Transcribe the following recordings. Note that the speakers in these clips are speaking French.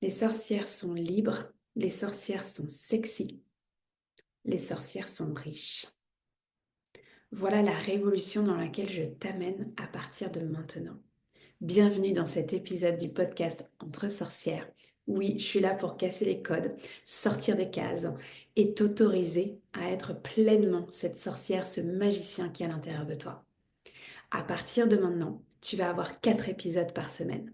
Les sorcières sont libres, les sorcières sont sexy, les sorcières sont riches. Voilà la révolution dans laquelle je t'amène à partir de maintenant. Bienvenue dans cet épisode du podcast Entre sorcières. Oui, je suis là pour casser les codes, sortir des cases et t'autoriser à être pleinement cette sorcière, ce magicien qui est à l'intérieur de toi. À partir de maintenant, tu vas avoir 4 épisodes par semaine.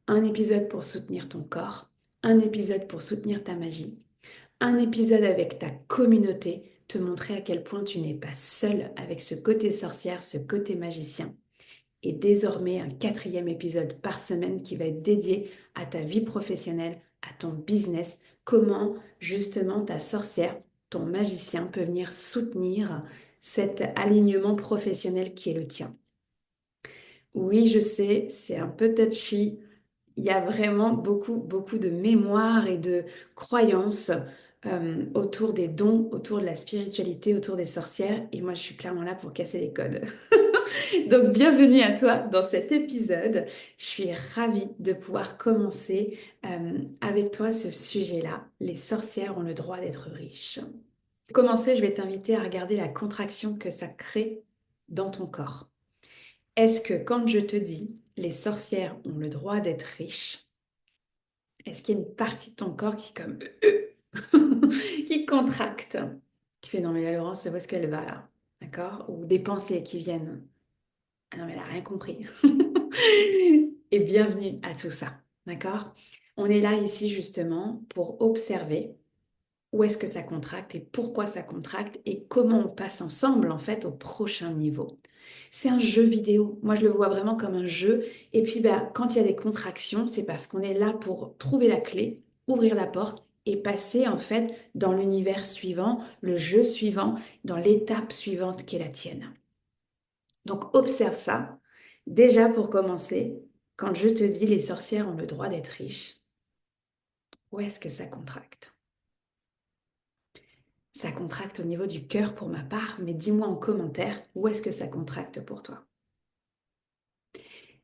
Un épisode pour soutenir ton corps, un épisode pour soutenir ta magie, un épisode avec ta communauté, te montrer à quel point tu n'es pas seule avec ce côté sorcière, ce côté magicien. Et désormais, un 4e épisode par semaine qui va être dédié à ta vie professionnelle, à ton business, comment justement ta sorcière, ton magicien peut venir soutenir cet alignement professionnel qui est le tien. Oui, je sais, c'est un peu touchy. Il y a vraiment beaucoup de mémoire et de croyances autour des dons, autour de la spiritualité, autour des sorcières. Et moi, je suis clairement là pour casser les codes. Donc, bienvenue à toi dans cet épisode. Je suis ravie de pouvoir commencer avec toi ce sujet-là. Les sorcières ont le droit d'être riches. Pour commencer, je vais t'inviter à regarder la contraction que ça crée dans ton corps. Est-ce que quand je te dis les sorcières ont le droit d'être riches, est-ce qu'il y a une partie de ton corps qui comme qui contracte, qui fait non mais la Laurence, où est-ce qu'elle va là? D'accord? Ou des pensées qui viennent. Ah non mais elle a rien compris. Et bienvenue à tout ça. D'accord? On est là ici justement pour observer où est-ce que ça contracte et pourquoi ça contracte et comment on passe ensemble en fait au prochain niveau. C'est un jeu vidéo. Moi, je le vois vraiment comme un jeu. Et puis, bah, quand il y a des contractions, c'est parce qu'on est là pour trouver la clé, ouvrir la porte et passer en fait dans l'univers suivant, le jeu suivant, dans l'étape suivante qui est la tienne. Donc, observe ça. Déjà pour commencer, quand je te dis les sorcières ont le droit d'être riches, où est-ce que ça contracte? Ça contracte au niveau du cœur pour ma part, mais dis-moi en commentaire où est-ce que ça contracte pour toi.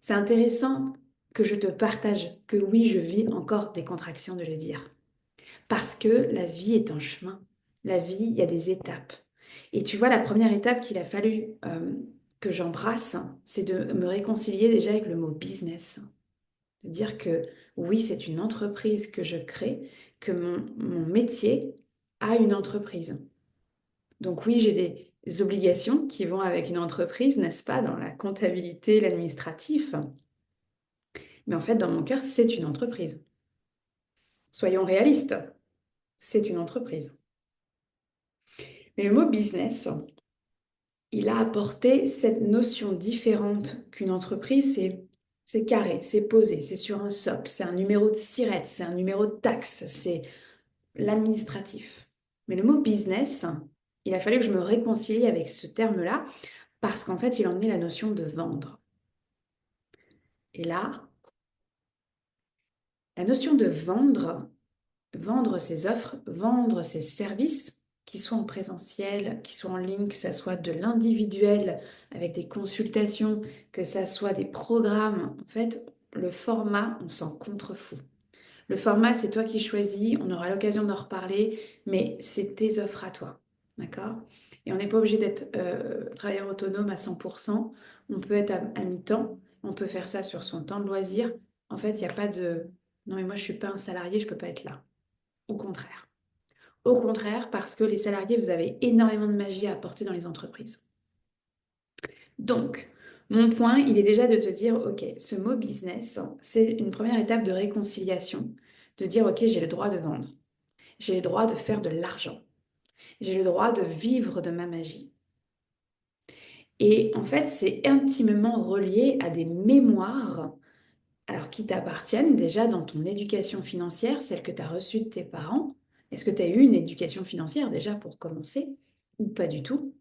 C'est intéressant que je te partage que oui, je vis encore des contractions de le dire. Parce que la vie est un chemin. La vie, il y a des étapes. Et tu vois, la première étape qu'il a fallu que j'embrasse, c'est de me réconcilier déjà avec le mot business. De dire que oui, c'est une entreprise que je crée, que mon métier a une entreprise. Donc oui, j'ai des obligations qui vont avec une entreprise, n'est-ce pas, dans la comptabilité, l'administratif. Mais en fait, dans mon cœur, c'est une entreprise. Soyons réalistes, c'est une entreprise. Mais le mot business, il a apporté cette notion différente qu'une entreprise, c'est carré, c'est posé, c'est sur un socle, c'est un numéro de SIRET, c'est un numéro de taxe, c'est l'administratif. Mais le mot business, il a fallu que je me réconcilie avec ce terme-là parce qu'en fait, il emmenait la notion de vendre. Et là, la notion de vendre, vendre ses offres, vendre ses services, qu'ils soient en présentiel, qu'ils soient en ligne, que ça soit de l'individuel avec des consultations, que ça soit des programmes. En fait, le format, on s'en contrefout. Le format, c'est toi qui choisis, on aura l'occasion d'en reparler, mais c'est tes offres à toi. D'accord? Et on n'est pas obligé d'être travailleur autonome à 100%. On peut être à mi-temps, on peut faire ça sur son temps de loisir. En fait, il n'y a pas de non, mais moi, je ne suis pas un salarié, je ne peux pas être là. Au contraire. Au contraire, parce que les salariés, vous avez énormément de magie à apporter dans les entreprises. Donc, mon point, il est déjà de te dire, OK, ce mot business, c'est une première étape de réconciliation, de dire, OK, j'ai le droit de vendre, j'ai le droit de faire de l'argent, j'ai le droit de vivre de ma magie. Et en fait, c'est intimement relié à des mémoires, alors qui t'appartiennent déjà dans ton éducation financière, celle que tu as reçue de tes parents. Est-ce que tu as eu une éducation financière déjà pour commencer ou pas du tout?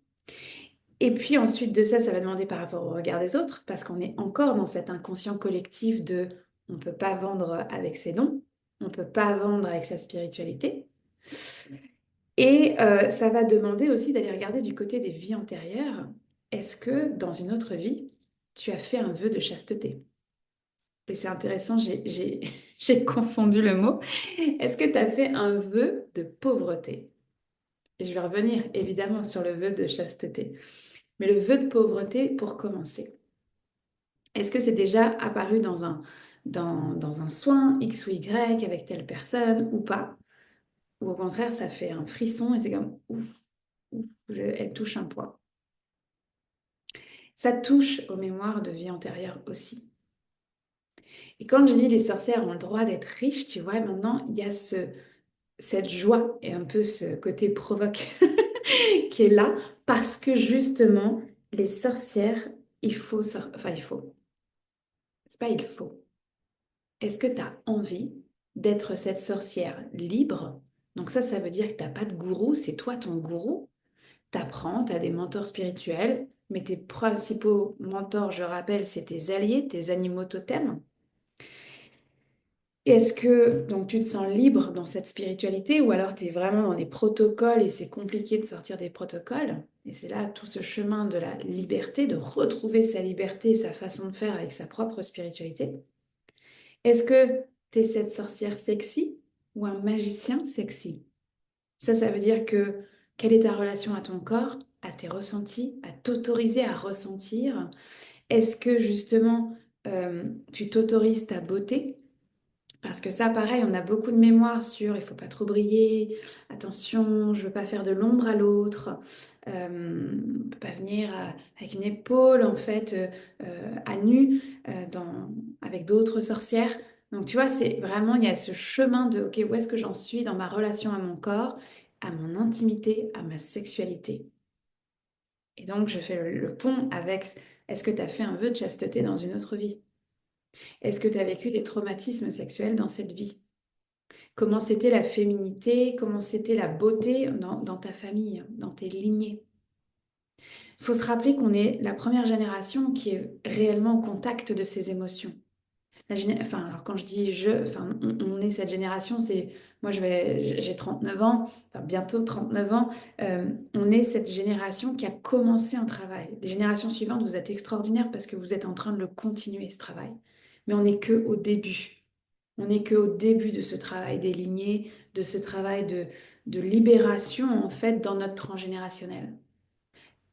Et puis ensuite de ça, ça va demander par rapport au regard des autres, parce qu'on est encore dans cet inconscient collectif de on ne peut pas vendre avec ses dons, on ne peut pas vendre avec sa spiritualité. Et ça va demander aussi d'aller regarder du côté des vies antérieures. Est-ce que dans une autre vie, tu as fait un vœu de chasteté? Et c'est intéressant, j'ai confondu le mot. Est-ce que tu as fait un vœu de pauvreté? Et je vais revenir évidemment sur le vœu de chasteté. Mais le vœu de pauvreté, pour commencer, est-ce que c'est déjà apparu dans un soin X ou Y avec telle personne ou pas? Ou au contraire, ça fait un frisson et c'est comme ouf, ouf, elle touche un poids. Ça touche aux mémoires de vie antérieure aussi. Et quand je dis les sorcières ont le droit d'être riches, tu vois, maintenant il y a cette joie et un peu ce côté provoque qui est là parce que justement, les sorcières, enfin il faut, c'est pas il faut. Est-ce que tu as envie d'être cette sorcière libre? Donc ça veut dire que tu n'as pas de gourou, c'est toi ton gourou. T'apprends, tu as des mentors spirituels, mais tes principaux mentors, je rappelle, c'est tes alliés, tes animaux totems. Et est-ce que donc tu te sens libre dans cette spiritualité ou alors tu es vraiment dans des protocoles et c'est compliqué de sortir des protocoles? Et c'est là tout ce chemin de la liberté, de retrouver sa liberté, sa façon de faire avec sa propre spiritualité. Est-ce que tu es cette sorcière sexy ou un magicien sexy? Ça veut dire que quelle est ta relation à ton corps, à tes ressentis, à t'autoriser à ressentir? Est-ce que justement tu t'autorises ta beauté? Parce que ça, pareil, on a beaucoup de mémoire sur il faut pas trop briller, attention, je veux pas faire de l'ombre à l'autre, on peut pas venir avec une épaule en fait à nu avec d'autres sorcières. Donc tu vois, c'est vraiment, il y a ce chemin de ok, où est-ce que j'en suis dans ma relation à mon corps, à mon intimité, à ma sexualité. Et donc je fais le pont avec est-ce que tu as fait un vœu de chasteté dans une autre vie? Est-ce que tu as vécu des traumatismes sexuels dans cette vie? Comment c'était la féminité, comment c'était la beauté dans ta famille, dans tes lignées. Il faut se rappeler qu'on est la première génération qui est réellement au contact de ses émotions. Enfin, alors quand je dis on est cette génération, c'est moi j'ai 39 ans, enfin bientôt 39 ans, on est cette génération qui a commencé un travail. Les générations suivantes, vous êtes extraordinaires parce que vous êtes en train de le continuer, ce travail. Mais on n'est que au début. On n'est qu'au début de ce travail des lignées, de ce travail de libération en fait dans notre transgénérationnel,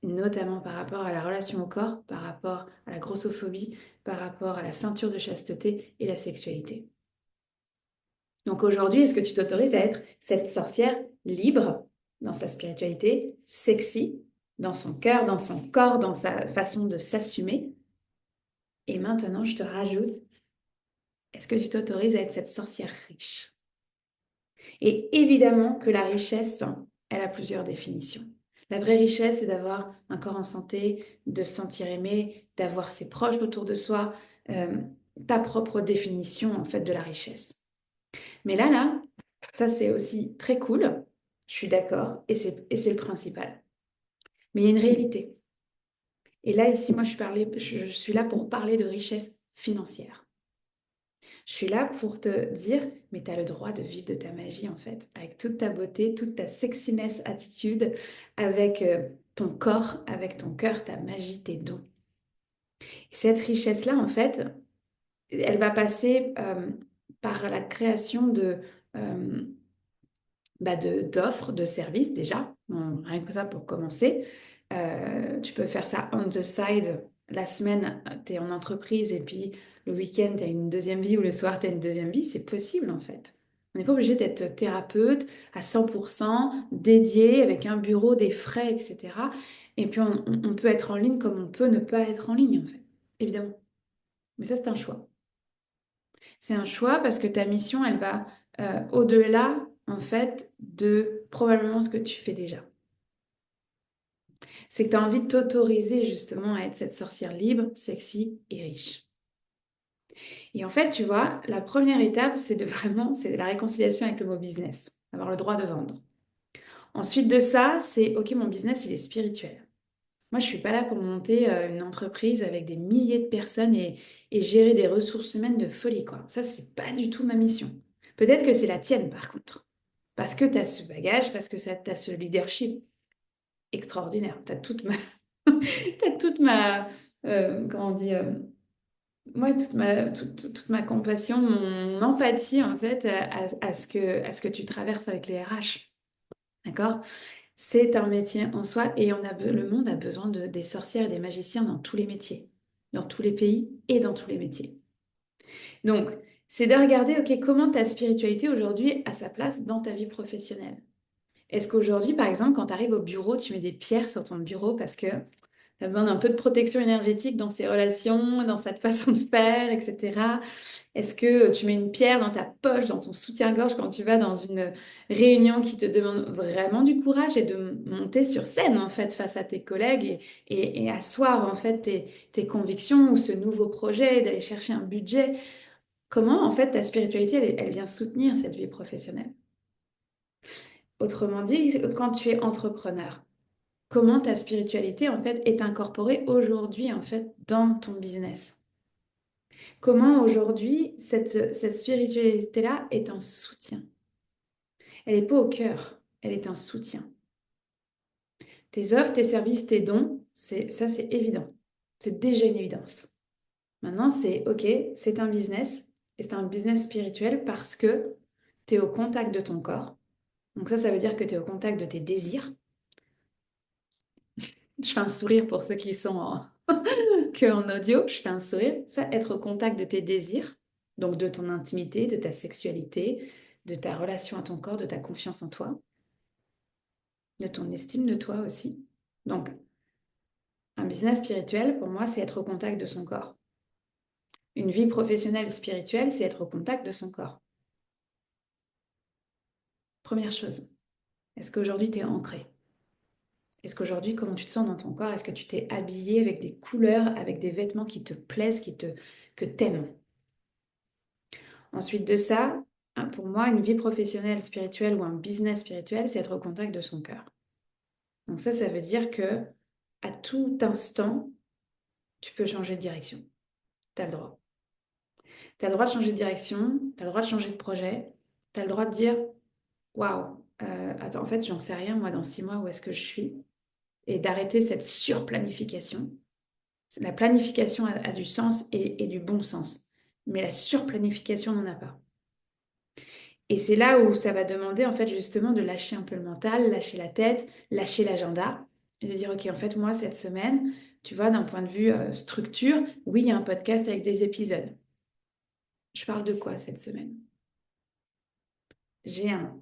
notamment par rapport à la relation au corps, par rapport à la grossophobie, par rapport à la ceinture de chasteté et la sexualité. Donc aujourd'hui, est-ce que tu t'autorises à être cette sorcière libre dans sa spiritualité, sexy, dans son cœur, dans son corps, dans sa façon de s'assumer? Et maintenant, je te rajoute, est-ce que tu t'autorises à être cette sorcière riche? Et évidemment que la richesse, elle a plusieurs définitions. La vraie richesse, c'est d'avoir un corps en santé, de se sentir aimé, d'avoir ses proches autour de soi, euh, ta propre définition en fait de la richesse. Mais là, ça c'est aussi très cool, je suis d'accord, et c'est le principal. Mais il y a une réalité. Et là, ici, moi, je suis là pour parler de richesse financière. Je suis là pour te dire, mais tu as le droit de vivre de ta magie en fait, avec toute ta beauté, toute ta sexiness attitude, avec ton corps, avec ton cœur, ta magie, tes dons. Et cette richesse-là, en fait, elle va passer par la création euh, d'offres, de services déjà. Bon, rien que ça pour commencer. Tu peux faire ça on the side. La semaine, tu es en entreprise et puis le week-end, tu as une deuxième vie ou le soir, tu as une deuxième vie. C'est possible en fait. On n'est pas obligé d'être thérapeute à 100%, dédié, avec un bureau, des frais, etc. Et puis on peut être en ligne comme on peut ne pas être en ligne en fait. Évidemment. Mais ça, c'est un choix. C'est un choix parce que ta mission, elle va au-delà, en fait, de probablement ce que tu fais déjà. C'est que tu as envie de t'autoriser justement à être cette sorcière libre, sexy et riche. Et en fait, tu vois, la première étape, c'est la réconciliation avec le mot business, avoir le droit de vendre. Ensuite de ça, c'est, OK, mon business, il est spirituel. Moi, je suis pas là pour monter une entreprise avec des milliers de personnes et gérer des ressources humaines de folie, quoi. Ça, c'est pas du tout ma mission. Peut-être que c'est la tienne, par contre. Parce que tu as ce bagage, parce que tu as ce leadership extraordinaire. Tu as toute ma... t'as toute ma... comment on dit moi, toute ma compassion, mon empathie, en fait, à ce que tu traverses avec les RH. D'accord? C'est un métier en soi et le monde a besoin des sorcières et des magiciens dans tous les métiers, dans tous les pays et dans tous les métiers. Donc, c'est de regarder, OK, comment ta spiritualité aujourd'hui a sa place dans ta vie professionnelle. Est-ce qu'aujourd'hui, par exemple, quand tu arrives au bureau, tu mets des pierres sur ton bureau parce que tu as besoin d'un peu de protection énergétique dans ces relations, dans cette façon de faire, etc. Est-ce que tu mets une pierre dans ta poche, dans ton soutien-gorge quand tu vas dans une réunion qui te demande vraiment du courage et de monter sur scène en fait face à tes collègues et asseoir en fait tes convictions ou ce nouveau projet, d'aller chercher un budget? Comment en fait ta spiritualité elle vient soutenir cette vie professionnelle? Autrement dit, quand tu es entrepreneur, comment ta spiritualité en fait est incorporée aujourd'hui en fait dans ton business? Comment aujourd'hui cette spiritualité-là est un soutien? Elle n'est pas au cœur, elle est un soutien. Tes offres, tes services, tes dons, ça c'est évident. C'est déjà une évidence. Maintenant, c'est OK, c'est un business, et c'est un business spirituel parce que tu es au contact de ton corps. Donc ça veut dire que tu es au contact de tes désirs. Je fais un sourire pour ceux qui sont que en audio, je fais un sourire. Ça, être au contact de tes désirs, donc de ton intimité, de ta sexualité, de ta relation à ton corps, de ta confiance en toi, de ton estime de toi aussi. Donc, un business spirituel, pour moi, c'est être au contact de son corps. Une vie professionnelle spirituelle, c'est être au contact de son corps. Première chose, est-ce qu'aujourd'hui tu es ancré? Est-ce qu'aujourd'hui, comment tu te sens dans ton corps? Est-ce que tu t'es habillé avec des couleurs, avec des vêtements qui te plaisent, que t'aimes? Ensuite de ça, pour moi, une vie professionnelle spirituelle ou un business spirituel, c'est être au contact de son cœur. Donc ça veut dire que à tout instant, tu peux changer de direction. Tu as le droit. Tu as le droit de changer de direction, tu as le droit de changer de projet, tu as le droit de dire, waouh, attends, en fait, j'en sais rien, moi, dans 6 mois, où est-ce que je suis? Et d'arrêter cette surplanification. La planification a du sens et du bon sens, mais la surplanification n'en a pas. Et c'est là où ça va demander, en fait, justement, de lâcher un peu le mental, lâcher la tête, lâcher l'agenda, et de dire, OK, en fait, moi, cette semaine, tu vois, d'un point de vue structure, oui, il y a un podcast avec des épisodes. Je parle de quoi cette semaine? J'ai un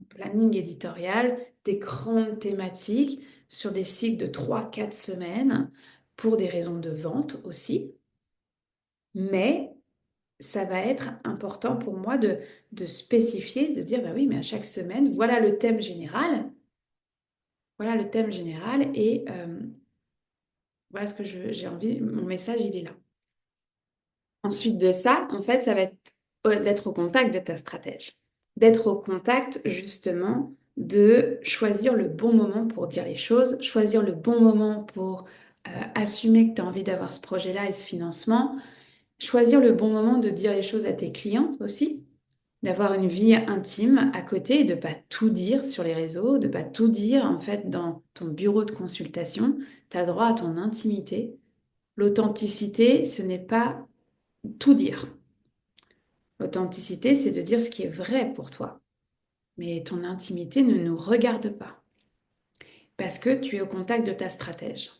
planning éditorial, des grandes thématiques sur des cycles de 3 4 semaines pour des raisons de vente aussi. Mais ça va être important pour moi de spécifier, de dire, bah oui, mais à chaque semaine, voilà le thème général. Voilà le thème général et voilà ce que j'ai envie, mon message, il est là. Ensuite de ça, en fait, ça va être d'être au contact de ta stratège. D'être au contact justement de choisir le bon moment pour dire les choses, choisir le bon moment pour assumer que tu as envie d'avoir ce projet-là et ce financement, choisir le bon moment de dire les choses à tes clientes aussi, d'avoir une vie intime à côté et de ne pas tout dire sur les réseaux, de ne pas tout dire en fait dans ton bureau de consultation. Tu as le droit à ton intimité. L'authenticité, ce n'est pas tout dire. L'authenticité, c'est de dire ce qui est vrai pour toi. Mais ton intimité ne nous regarde pas parce que tu es au contact de ta stratège.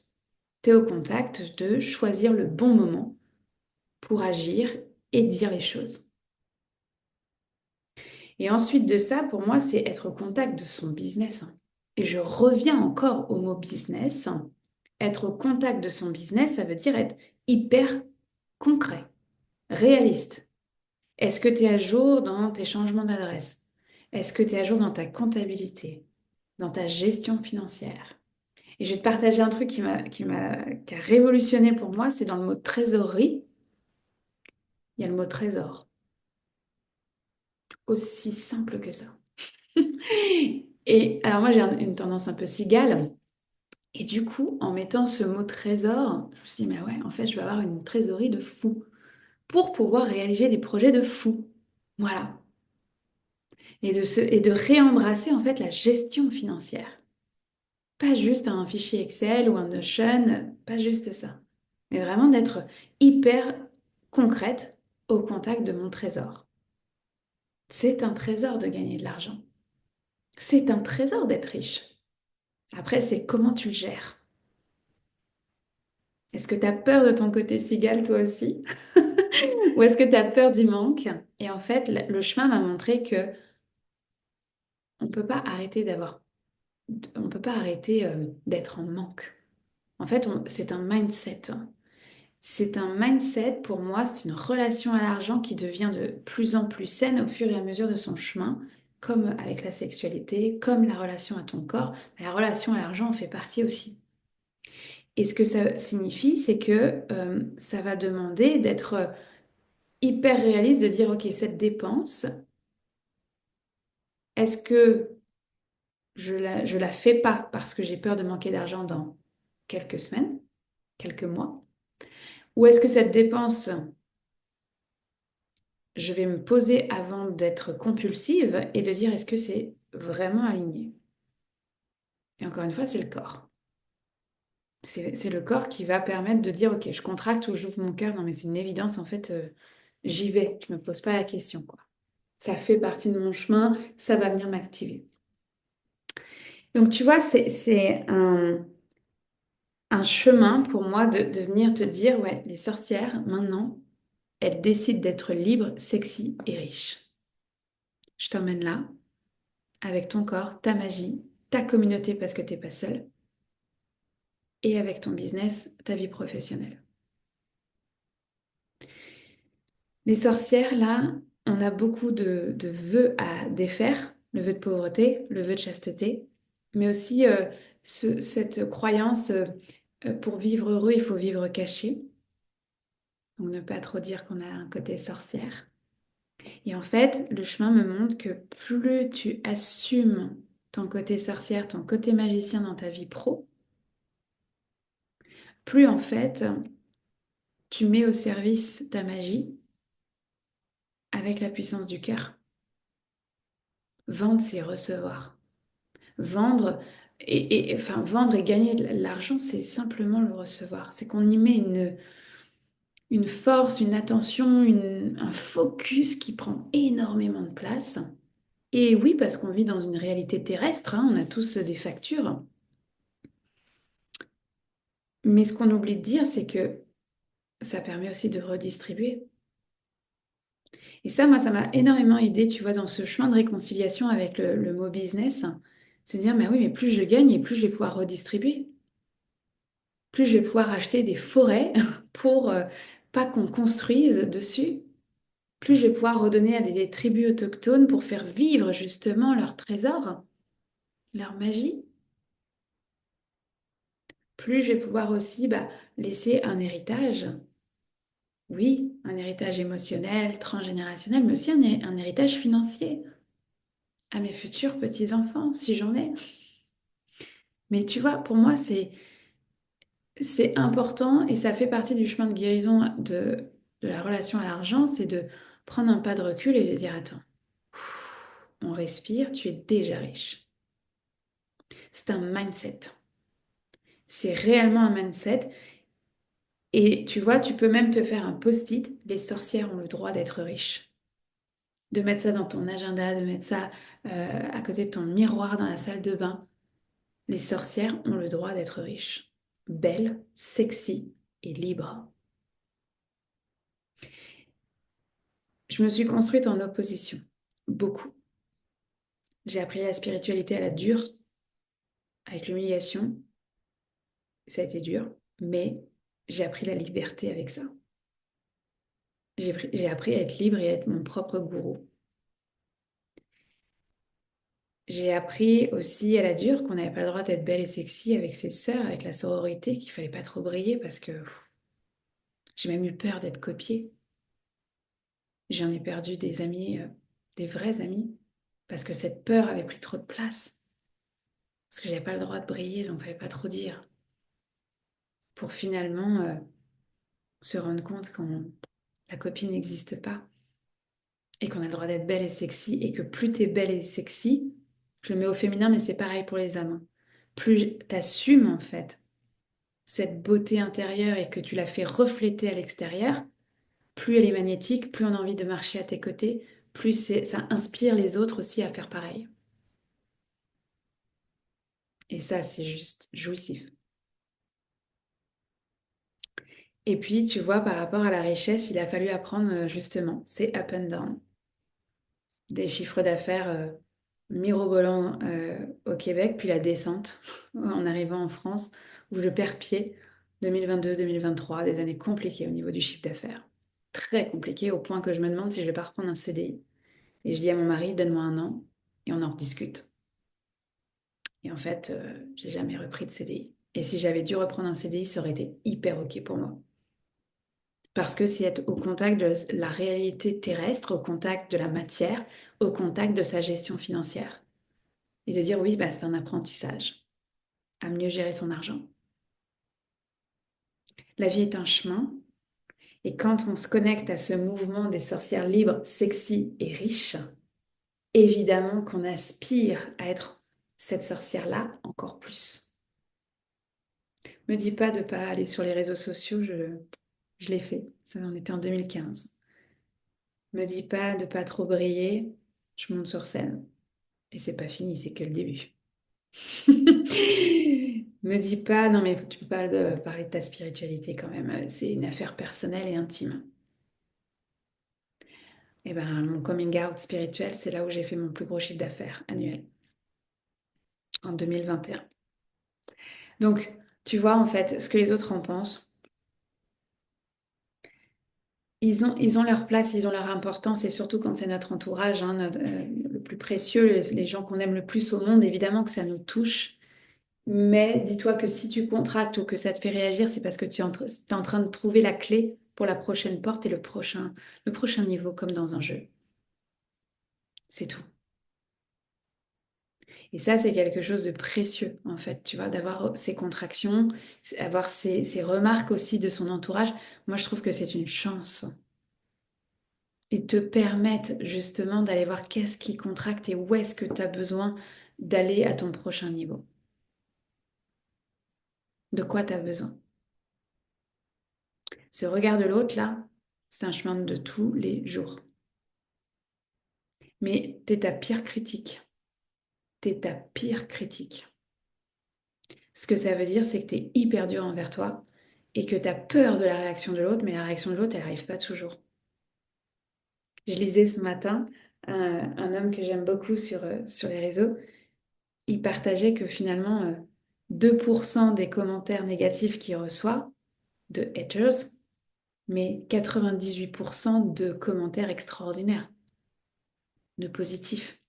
Tu es au contact de choisir le bon moment pour agir et dire les choses. Et ensuite de ça, pour moi, c'est être au contact de son business. Et je reviens encore au mot business. Être au contact de son business, ça veut dire être hyper concret, réaliste. Est-ce que tu es à jour dans tes changements d'adresse? Est-ce que tu es à jour dans ta comptabilité, dans ta gestion financière? Et je vais te partager un truc qui a révolutionné pour moi, c'est dans le mot trésorerie, il y a le mot trésor. Aussi simple que ça. Et alors moi j'ai une tendance un peu cigale. Et du coup, en mettant ce mot trésor, je me suis dit, mais ouais, en fait, je vais avoir une trésorerie de fou pour pouvoir réaliser des projets de fou. Voilà. Et de réembrasser en fait la gestion financière. Pas juste un fichier Excel ou un Notion, pas juste ça. Mais vraiment d'être hyper concrète au contact de mon trésor. C'est un trésor de gagner de l'argent. C'est un trésor d'être riche. Après, c'est comment tu le gères. Est-ce que tu as peur de ton côté cigale toi aussi? Ou est-ce que tu as peur du manque? Et en fait, le chemin m'a montré que on peut pas arrêter on peut pas arrêter d'être en manque. En fait, c'est un mindset. C'est un mindset, pour moi, c'est une relation à l'argent qui devient de plus en plus saine au fur et à mesure de son chemin, comme avec la sexualité, comme la relation à ton corps. La relation à l'argent en fait partie aussi. Et ce que ça signifie, c'est que ça va demander d'être hyper réaliste, de dire, OK, cette dépense, est-ce que je la fais pas parce que j'ai peur de manquer d'argent dans quelques semaines, quelques mois? Ou est-ce que cette dépense, je vais me poser avant d'être compulsive et de dire est-ce que c'est vraiment aligné? Et encore une fois, c'est le corps. C'est le corps qui va permettre de dire ok, je contracte ou j'ouvre mon cœur. Non, mais c'est une évidence, en fait, j'y vais. Je me pose pas la question, quoi. Ça fait partie de mon chemin, ça va venir m'activer. Donc, tu vois, c'est un chemin pour moi de venir te dire ouais, les sorcières, maintenant, elles décident d'être libres, sexy et riches. Je t'emmène là, avec ton corps, ta magie, ta communauté parce que t'es pas seule, et avec ton business, ta vie professionnelle. Les sorcières, là, on a beaucoup de vœux à défaire, le vœu de pauvreté, le vœu de chasteté, mais aussi cette croyance, pour vivre heureux, il faut vivre caché. Donc ne pas trop dire qu'on a un côté sorcière. Et en fait, le chemin me montre que plus tu assumes ton côté sorcière, ton côté magicien dans ta vie pro, plus en fait tu mets au service ta magie avec la puissance du cœur. Vendre, c'est recevoir. Vendre enfin, vendre et gagner de l'argent, c'est simplement le recevoir. C'est qu'on y met une force, une attention, un focus qui prend énormément de place. Et oui, parce qu'on vit dans une réalité terrestre, hein, on a tous des factures. Mais ce qu'on oublie de dire, c'est que ça permet aussi de redistribuer. Et ça, moi, ça m'a énormément aidé, tu vois, dans ce chemin de réconciliation avec le mot business. Se dire, mais oui, mais plus je gagne et plus je vais pouvoir redistribuer. Plus je vais pouvoir acheter des forêts pour pas qu'on construise dessus. Plus je vais pouvoir redonner à des tribus autochtones pour faire vivre justement leur trésor, leur magie. Plus je vais pouvoir aussi laisser un héritage. Oui, un héritage émotionnel, transgénérationnel, mais aussi un héritage financier à mes futurs petits-enfants, si j'en ai. Mais tu vois, pour moi, c'est important et ça fait partie du chemin de guérison de la relation à l'argent, c'est de prendre un pas de recul et de dire, attends, on respire, tu es déjà riche. C'est un mindset. C'est réellement un mindset. Et tu vois, tu peux même te faire un post-it, les sorcières ont le droit d'être riches. De mettre ça dans ton agenda, de mettre ça à côté de ton miroir dans la salle de bain. Les sorcières ont le droit d'être riches, belles, sexy et libres. Je me suis construite en opposition, beaucoup. J'ai appris la spiritualité à la dure, avec l'humiliation. Ça a été dur, mais j'ai appris la liberté avec ça. J'ai appris à être libre et à être mon propre gourou. J'ai appris aussi à la dure qu'on n'avait pas le droit d'être belle et sexy avec ses sœurs, avec la sororité, qu'il fallait pas trop briller parce que j'ai même eu peur d'être copiée. J'en ai perdu des amis, des vrais amis, parce que cette peur avait pris trop de place. Parce que j'avais pas le droit de briller, donc il fallait pas trop dire. Pour finalement se rendre compte que la copie n'existe pas et qu'on a le droit d'être belle et sexy et que plus t'es belle et sexy, je le mets au féminin, mais c'est pareil pour les hommes, hein. Plus t'assumes en fait cette beauté intérieure et que tu la fais refléter à l'extérieur, plus elle est magnétique, plus on a envie de marcher à tes côtés, plus ça inspire les autres aussi à faire pareil. Et ça, c'est juste jouissif. Et puis, tu vois, par rapport à la richesse, il a fallu apprendre justement, c'est up and down. Des chiffres d'affaires mirobolants au Québec, puis la descente en arrivant en France, où je perds pied 2022-2023, des années compliquées au niveau du chiffre d'affaires. Très compliquées au point que je me demande si je vais pas reprendre un CDI. Et je dis à mon mari, donne-moi un an et on en rediscute. Et en fait, j'ai jamais repris de CDI. Et si j'avais dû reprendre un CDI, ça aurait été hyper OK pour moi. Parce que c'est être au contact de la réalité terrestre, au contact de la matière, au contact de sa gestion financière. Et de dire oui, bah, c'est un apprentissage à mieux gérer son argent. La vie est un chemin. Et quand on se connecte à ce mouvement des sorcières libres, sexy et riches, évidemment qu'on aspire à être cette sorcière-là encore plus. Me dis pas de pas aller sur les réseaux sociaux, je l'ai fait. Ça, on était en 2015. Me dis pas de pas trop briller, je monte sur scène. Et c'est pas fini, c'est que le début. Me dis pas, non mais tu peux pas parler de ta spiritualité quand même. C'est une affaire personnelle et intime. Et ben mon coming out spirituel, c'est là où j'ai fait mon plus gros chiffre d'affaires annuel, en 2021. Donc, tu vois en fait ce que les autres en pensent. Ils ont leur place, ils ont leur importance, et surtout quand c'est notre entourage, hein, le plus précieux, les gens qu'on aime le plus au monde, évidemment que ça nous touche. Mais dis-toi que si tu contractes ou que ça te fait réagir, c'est parce que t'es en train de trouver la clé pour la prochaine porte et le prochain niveau, comme dans un jeu. C'est tout. Et ça, c'est quelque chose de précieux, en fait, tu vois, d'avoir ces contractions, avoir ces remarques aussi de son entourage. Moi, je trouve que c'est une chance. Et te permettre justement d'aller voir qu'est-ce qui contracte et où est-ce que tu as besoin d'aller à ton prochain niveau. De quoi tu as besoin. Ce regard de l'autre, là, c'est un chemin de tous les jours. Mais t'es ta pire critique. T'es ta pire critique. Ce que ça veut dire, c'est que t'es hyper dur envers toi et que t'as peur de la réaction de l'autre, mais la réaction de l'autre, elle n'arrive pas toujours. Je lisais ce matin un homme que j'aime beaucoup sur les réseaux. Il partageait que finalement, 2% des commentaires négatifs qu'il reçoit, de haters, mais 98% de commentaires extraordinaires, de positifs.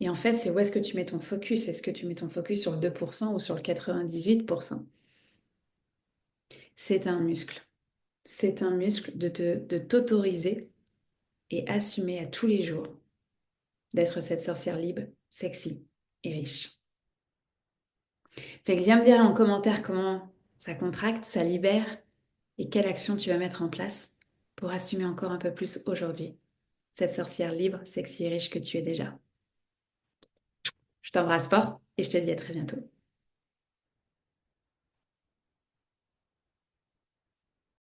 Et en fait, c'est où est-ce que tu mets ton focus? Est-ce que tu mets ton focus sur le 2% ou sur le 98%? C'est un muscle. C'est un muscle de t'autoriser et assumer à tous les jours d'être cette sorcière libre, sexy et riche. Fait que viens me dire en commentaire comment ça contracte, ça libère et quelle action tu vas mettre en place pour assumer encore un peu plus aujourd'hui cette sorcière libre, sexy et riche que tu es déjà. Je t'embrasse fort et je te dis à très bientôt.